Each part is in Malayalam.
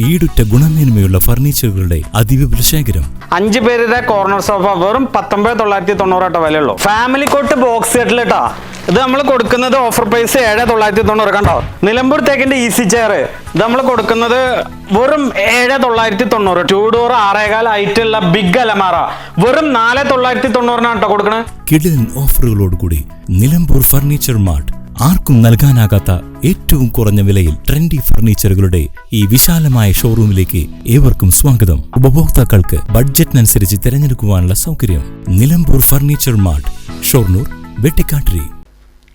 ഈടുറ്റ ഗുണമേന്മയുള്ള ഫർണിച്ചറുകളുടെ അതിവിപുല ശേഖരം. 5 പേരുടെ കോർണർ സോഫ വെറും 19,990 വിലയുള്ളൂ. ഫാമിലി കോട്ട് ബോക്സ് സെറ്റിലിട്ടാ ഇത് നമ്മൾ കൊടുക്കുന്നത് ഓഫർ പ്രൈസ് 7,990. കണ്ടോ, നിലമ്പൂർ തേക്കിന്റെ ഈസി ചെയർ ഇത് നമ്മൾ കൊടുക്കുന്നത് വെറും 7,990. 2 ഡോർ 6.25 ആയിട്ടുള്ള ബിഗ് അലമാറ വെറും 4,990 കേട്ടോ കൊടുക്കണേ. കിടിലൻ ഓഫറുകളോടുകൂടി നിലമ്പൂർ ഫർണിച്ചർ മാർട്ട്. ആർക്കും നൽകാനാകാത്ത ഏറ്റവും കുറഞ്ഞ വിലയിൽ ട്രെൻഡി ഫർണിച്ചറുകളുടെ ഈ വിശാലമായ ഷോറൂമിലേക്ക് ഏവർക്കും സ്വാഗതം. ഉപഭോക്താക്കൾക്ക് ബഡ്ജറ്റിനനുസരിച്ച് തിരഞ്ഞെടുക്കുവാനുള്ള സൗകര്യം. Nilambur furniture mart, Shoranur, Vettikkattiri.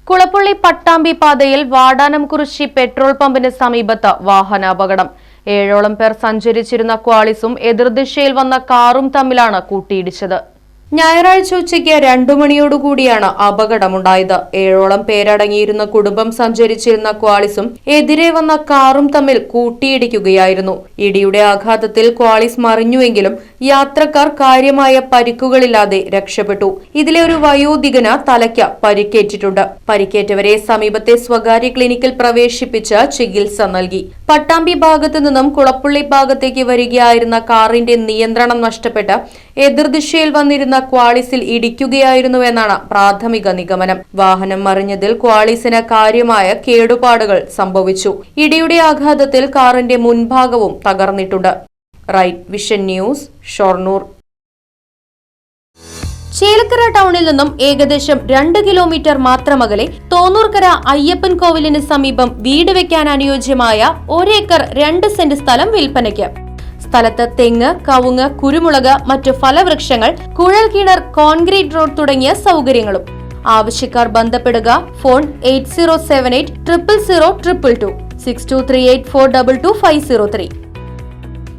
കുളപ്പള്ളി പട്ടാമ്പി പാതയിൽ വാടാനംകുറിശി പെട്രോൾ പമ്പിന് സമീപത്ത് വാഹനാപകടം. 7ഓളം പേർ സഞ്ചരിച്ചിരുന്ന ക്വാളിസും എതിർദിശയിൽ വന്ന കാറും തമ്മിലാണ് കൂട്ടിയിടിച്ചത്. ഞായറാഴ്ച ഉച്ചയ്ക്ക് 2 മണിയോടുകൂടിയാണ് അപകടമുണ്ടായത്. 7ഓളം പേരടങ്ങിയിരുന്ന കുടുംബം സഞ്ചരിച്ചിരുന്ന ക്വാളിസും എതിരെ വന്ന കാറും തമ്മിൽ കൂട്ടിയിടിക്കുകയായിരുന്നു. ഇടിയുടെ ആഘാതത്തിൽ ക്വാളിസ് മറിഞ്ഞുവെങ്കിലും യാത്രക്കാർ കാര്യമായ പരിക്കുകളില്ലാതെ രക്ഷപ്പെട്ടു. ഇതിലെ ഒരു വയോധികന് തലയ്ക്ക് പരിക്കേറ്റിട്ടുണ്ട്. പരിക്കേറ്റവരെ സമീപത്തെ സ്വകാര്യ ക്ലിനിക്കിൽ പ്രവേശിപ്പിച്ച് ചികിത്സ നൽകി. പട്ടാമ്പി ഭാഗത്തു നിന്നും കുളപ്പള്ളി ഭാഗത്തേക്ക് വരികയായിരുന്ന കാറിന്റെ നിയന്ത്രണം നഷ്ടപ്പെട്ട് എതിർദിശയിൽ വന്നിരുന്ന ക്വാളിസിൽ ഇടിക്കുകയായിരുന്നുവെന്നാണ് പ്രാഥമിക നിഗമനം. വാഹനം മറിഞ്ഞതിൽ ക്വാളിസിന് കാര്യമായ കേടുപാടുകൾ സംഭവിച്ചു. ഇടിയുടെ ആഘാതത്തിൽ കാറിന്റെ മുൻഭാഗവും തകർന്നിട്ടുണ്ട്. Right vision news, Shoranur. Chelakkara ടൗണിൽ നിന്നും ഏകദേശം 2 കിലോമീറ്റർ മാത്രമകലെ തോന്നൂർക്കര അയ്യപ്പൻ കോവിലിന് സമീപം വീട് വെക്കാൻ അനുയോജ്യമായ 1 ഏക്കർ 2 സെന്റ് സ്ഥലം വിൽപ്പനയ്ക്ക്. സ്ഥലത്ത് തെങ്ങ്, കവുങ്ങ്, കുരുമുളക്, മറ്റു ഫലവൃക്ഷങ്ങൾ, കുഴൽ കിണർ, കോൺക്രീറ്റ് റോഡ് തുടങ്ങിയ സൗകര്യങ്ങളും. ആവശ്യക്കാർ ബന്ധപ്പെടുക. ഫോൺ 8078 000 222 6238 422 503.